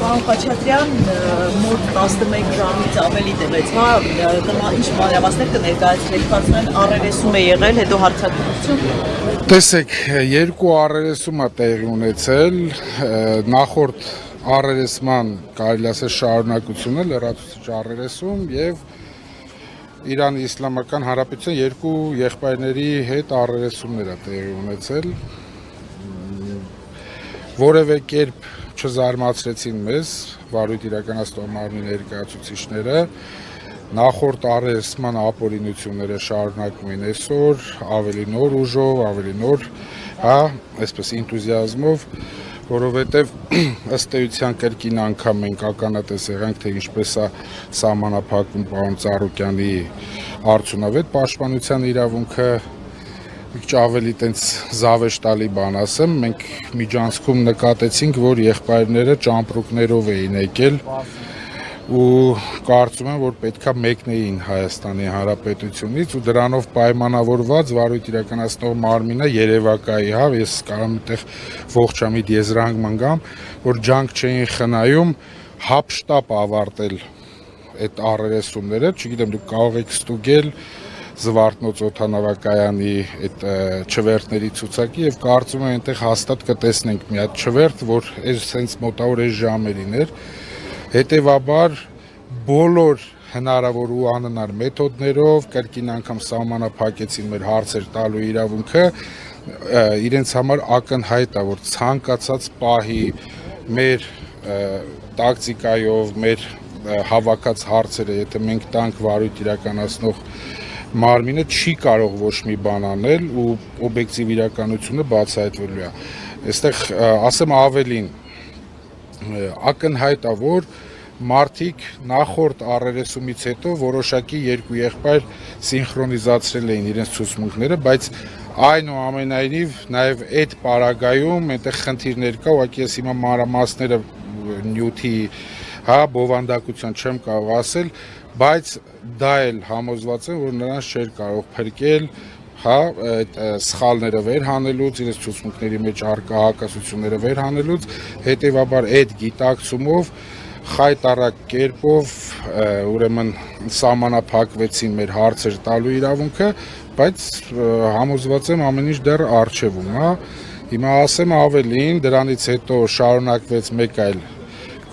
Պարոն Խաչատրյան, մոտ 11 ժամից ավելի տևեց, ինչ մանրամասներ կներկայացրեք, կարծում եմ առերեսում է եղել, հետո հարձակումություն։ Տեսեք, երկու առերեսում է տեղի ունեցել, նախորդ առերեսման կարելի ասել շարունակությունը լրացուցիչ առերեսում եւ Իրանի Իսլամական Հանրապետության երկու եղբայրների հետ առերեսումներ է տեղի ունեցել, որևէ կերպ չզարմացրեցին մեզ վարույթ իրականացնող մարմնի ներկայացուցիչները, նախորդ առերեսման ապօրինությունները շարունակում են այսօր, ավելի նոր ուժով, ավելի նոր, այսպես ինտուզիազմով, որովհետև ըստ էության կրկին անգամ մենք ականատես եղանք, թե ինչպես է սահմանափակում պարոն Ծառուկյանի արդյունավետ պաշտպանության իրավունքը, մի քիչ ավելի տենց զավեշտալի բան ասեմ, մենք միջանցքում նկատեցինք, որ եղբայրները ճամպրուկներով էին եկել ու կարծում եմ, որ պետքա մեկնեին Հայաստանի Հանրապետությունից ու դրանով պայմանավորված վարույթ իրականացնող մարմինը երևակայի, ես կարող եմ այդտեղ ողջամիտ եզրահանգման գամ, որ ջանք չէին խնայում հապշտապ ավարտել այդ առերեսումները, չգիտեմ դուք կարող եք ստուգել Զվարթնոց օդանավակայանի այդ չվերթների ցուցակի եւ կարծում եմ այնտեղ հաստատ կտեսնենք մի հատ չվերթ, որ այս մոտավոր այս ժամերին էր, հետեւաբար բոլոր հնարավոր ու անհնար մեթոդներով կրկին անգամ սահմանափակեցին մեր հարցեր տալու իրավունքը, իրենց համար ակնհայտ է, որ ցանկացած պահի մեր տակտիկայով, մեր հավաքած հարցերը, եթե մենք տանք վարույթ իրականացնող մարմինը չի կարող ոչ մի բան անել ու օբյեկտիվ իրականությունը բացահայտվելու է։ Այստեղ ասեմ ավելին, ակնհայտ է, որ մարդիկ նախորդ առերեսումից հետո որոշակի երկու եղբայր սինխրոնիզացրել էին իրենց ցուցմունքները, բայց այնուամենայնիվ նաև այդ պարագայում այնտեղ խնդիրներ կա, ուղղակի ես հիմա մանրամասները նյութի, բովանդակության չեմ կարող ասել, բայց դա էլ համոզված եմ, որ նրանց չէր կարող փրկել այդ սխալները վերհանելուց, իրենց ցուցմունքների մեջ առկա հակասությունները վերհանելուց, հետևաբար այդ գիտակցումով խայտառակ կերպով ուրեմն սահմանափակվեցին մեր հարցեր տալու իրավունքը, բայց համոզված եմ ամեն ինչ դեռ առջևում է։ Հիմա ասեմ ավելին, դրանից հետո շարունակվեց մեկ այլ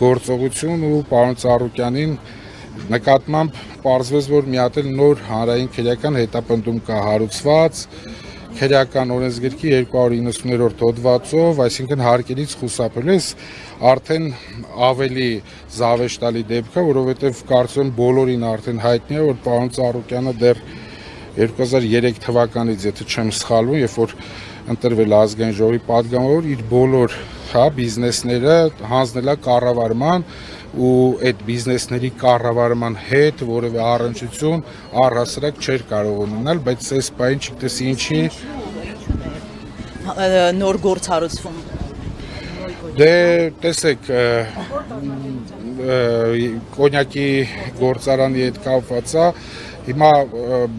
գործողություն ու պարոն Ծառուկյանին նկատմամբ պարզվեց, որ մի հատ էլ նոր հանրային քրեական հետապնդում կա հարուցված քրեական օրենսգրքի 290-րդ հոդվածով, այսինքն հարկերից խուսափելու է, արդեն ավելի զավեշտալի դեպք է, որովհետև կարծում եմ բոլորին արդեն հայտնի է, որ պարոն Ծառուկյանը դեռ 2003 թվականից, եթե չեմ սխալվում, երբ որ ընտրվել ազգային ժողովի պատգամավոր, իր բոլոր բիզնեսները հանձնել է կառավարման ու այդ բիզնեսների կառավարման հետ որևէ առնչություն առհասարակ չէր կարող ունենալ, բայց այս բանը չգիտես ինչի նոր գործ հարուցվում։ Դե տեսեք, կոնյակի գործարանի հետ կապված է, հիմա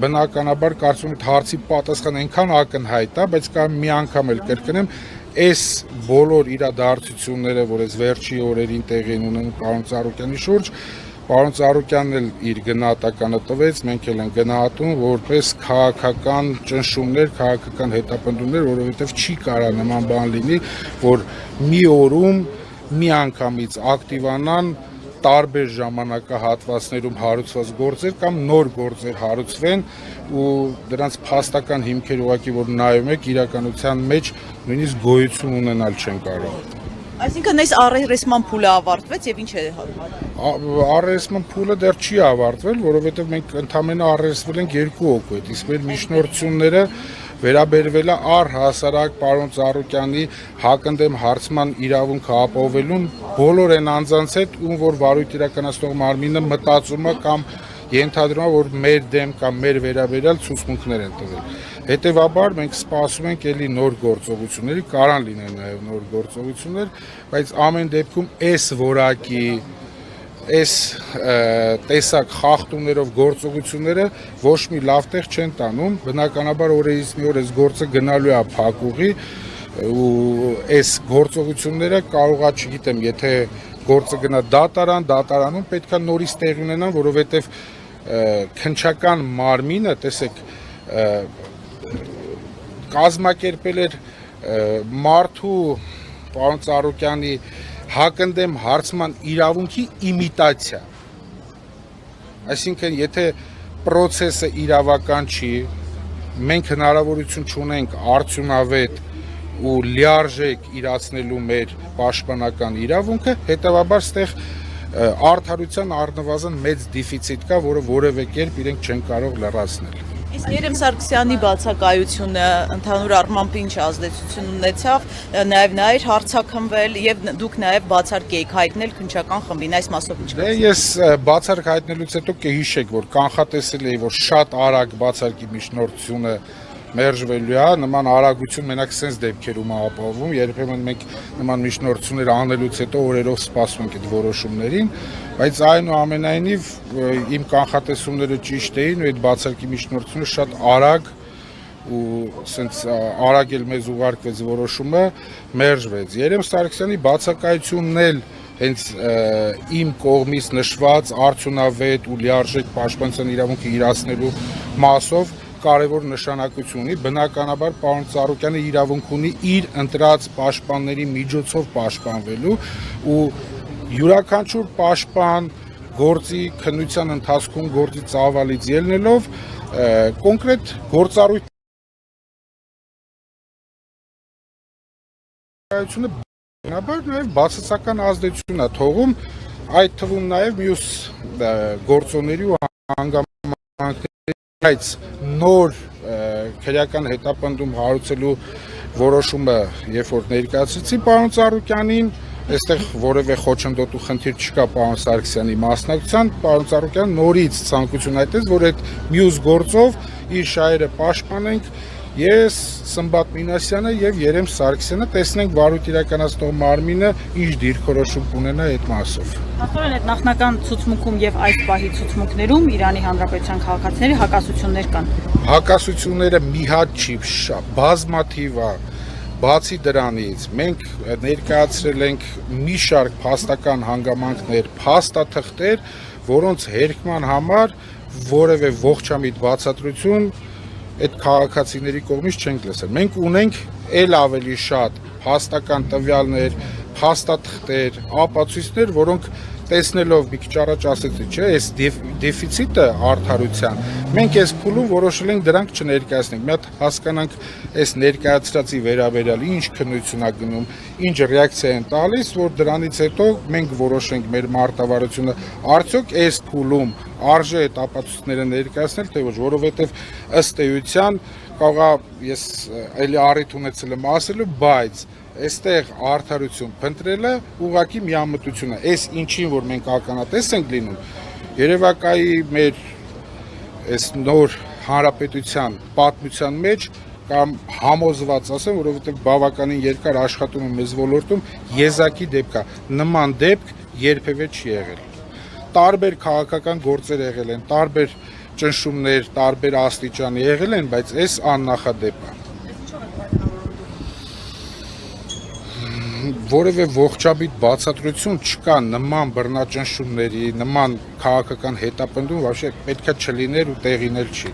բնականաբար կարծում եմ հարցի պատասխանը այնքան ակնհայտ է, բայց կամ մի անգամ էլ կրկնեմ, այս բոլոր իրադարձությունները, որ այս վերջի օրերին տեղի են ունենում պարոն Ծառուկյանի շուրջ, պարոն Ծառուկյանն էլ իր գնահատականը տվեց, մենք էլ ենք գնահատում որպես քաղաքական ճնշումներ, քաղաքական հետապնդումներ, որովհետև չի կարող նման բան լինի, որ մի օրում մի անգամից ակտիվանան տարբեր ժամանակահատվածներում հարուցված գործեր կամ նոր գործեր հարուցվեն ու դրանց փաստական հիմքեր ուղղակի որ նայում եք իրականության մեջ նույնիսկ գոյություն ունենալ չեն կարող։ Այսինքն այս առերեսման փուլը ավարտվեց եւ ինչ է առերեսման փուլը դեռ չի ավարտվել, որովհետեւ մենք ընդամենը առերեսվել ենք 2 օգոտ, իսկ մեր միջնորդությունները վերաբերվել է առհասարակ պարոն Ծառուկյանի հակընդդեմ հարցման իրավունքը ապահովելուն բոլոր այն անձանց հետ, ում որ վարույթ իրականացնող մարմինը մտածում է կամ ենթադրում է, որ մեր դեմ կամ մեր վերաբերյալ ցուցմունքներ են տվել։ Հետևաբար մենք սպասում ենք ելի նոր գործողությունների, կարան լինեն նաև նոր գործողություններ, բայց ամեն դեպքում այս որակի այս տեսակ խախտումներով գործողությունները ոչ մի լավ տեղ չեն տանում, բնականաբար օրերից մի օր այս գործը գնալու է փակուղի ու այս գործողությունները կարողա, չգիտեմ, եթե գործը գնա դատարան, դատարանում պետք է նորից տեղի ունենան, որովհետև քննչական մարմինը, տեսեք, կազմակերպել էր մարդու պարոն Ծառուկյանի հակընդդեմ հարցման իրավունքի իմիտացիա։ Այսինքն, եթե պրոցեսը իրավական չի, մենք հնարավորություն չունենք արդյունավետ ու լիարժեք իրացնելու մեր պաշտպանական իրավունքը, հետևաբար ստեղ արդարության առնվազն մեծ դեֆիցիտ կա, որը որևէ կերպ իրենք չեն կարող լրացնել։ Իսկ Երեմ Սարգսյանի բացակայությունը ընդհանուր առմամբ ինչ ազդեցություն ունեցավ, նաև նա էր հարցաքնվել եւ դուք նաև բացառք եք հայտնել քննչական խմբին, այս մասով ինչ կասեք։ Ես բացառք հայտնելուց հետո կհիշեք, որ կանխատեսել էի, որ շատ արագ բացարկի միջնորդությունը մերժվելու է, նման արագություն մենակ սենց դեպքերում ապահովում, երբեմն մենք նման միջնորդություններ անելուց հետո օրերով սպասում ենք այդ որոշումներին, բայց այնուամենայնիվ իմ կանխատեսումները ճիշտ էին ու այդ բացարկի միջնորդությունը շատ արագ ու սենց արագ էլ մեզ ուղարկվեց որոշումը մերժվեց։ Երեմ Սարգսյանի բացակայությունն էլ հենց իմ կողմից նշված արդյունավետ ու լիարժեք պաշտպանության իրավունքը իրացնելու մասով կարևոր նշանակություն ունի, բնականաբար պարոն Ծառուկյանը իրավունք ունի իր ընտրած պաշտպանների միջոցով պաշտպանվելու ու յուրաքանչյուր պաշտպան գործի քննության ընթացքում գործի ծավալից ելնելով կոնկրետ գործառույթ բնականաբար նաև բացասական ազդեցություն է թողում, այդ թվում նաև մյուս գործոնների ու հանգամանքների, բայց նոր քրեական հետապնդում հարուցելու որոշումը, երբ որ ներկայացրեցի պարոն Ծառուկյանին, այստեղ որևէ խոչընդոտ ու խնդիր չկա պարոն Սարգսյանի մասնակցության, պարոն Ծառուկյան նորից ցանկություն հայտնեց, որ այդ մյուս գործով իր շահերը պաշտպանենք, ես, Սմբատ Մինասյանը եւ Երեմ Սարգսյանը տեսնենք վարույթ իրականացնող մարմինը ինչ դիրքորոշում կունենա այդ մասով։ Հաստորեն այդ նախնական ցուցմունքում եւ այս պահի ցուցմունքներում Իրանի Հանրապետության քաղաքացիների հակասություններ կան։ Հակասությունները մի հատ չի, բազմաթիվ է։ Բացի դրանից, մենք ներկայացրել ենք մի շարք փաստական հանգամանքներ, փաստաթղթեր, որոնց հերքման համար որևէ ողջամիտ բացատրություն այդ քաղաքացիների կողմից չենք լսել։ Մենք ունենք էլ ավելի շատ փաստական տվյալներ, փաստաթղթեր, ապացույցներ, որոնք տեսնելով մի քիչ առաջ ասեցի, չէ, այս դեֆիցիտը արդարության, մենք այս փուլում որոշել ենք դրանք չներկայացնենք։ Մի հատ հասկանանք այս ներկայացրածի վերաբերյալ ինչ քննություն է գնում, ինչ ռեակցիա են տալիս, որ դրանից հետո մենք որոշենք մեր մարտավարությունը արդյոք այս փուլում արժե այդ ապացույցները ներկայացնել, թե ոչ, որովհետև ըստ էության կարող է ես էլի առիթ ունեցել եմ ասելու, բայց այստեղ արդարություն փնտրելը ուղղակի միամտություն է։ Այս ինչին, որ մենք ականատես ենք լինում, երևակայի մեր այս նոր հանրապետության պատմության մեջ կամ համոզված ասեմ, որովհետև բավականին երկար աշխատում եմ այս ոլորտում, եզակի դեպք է։ Նման դեպք երբևէ չի եղել։ Տարբեր քաղաքական գործեր եղել են, տարբեր ճնշումներ, տարբեր աստիճանի եղել են, բայց այս աննախադեպ է։ Որևէ ողջամիտ բացատրություն չկա նման բռնաճնշումների, նման քաղաքական հետապնդում, вообще պետք է չլիներ ու տեղին էլ չի։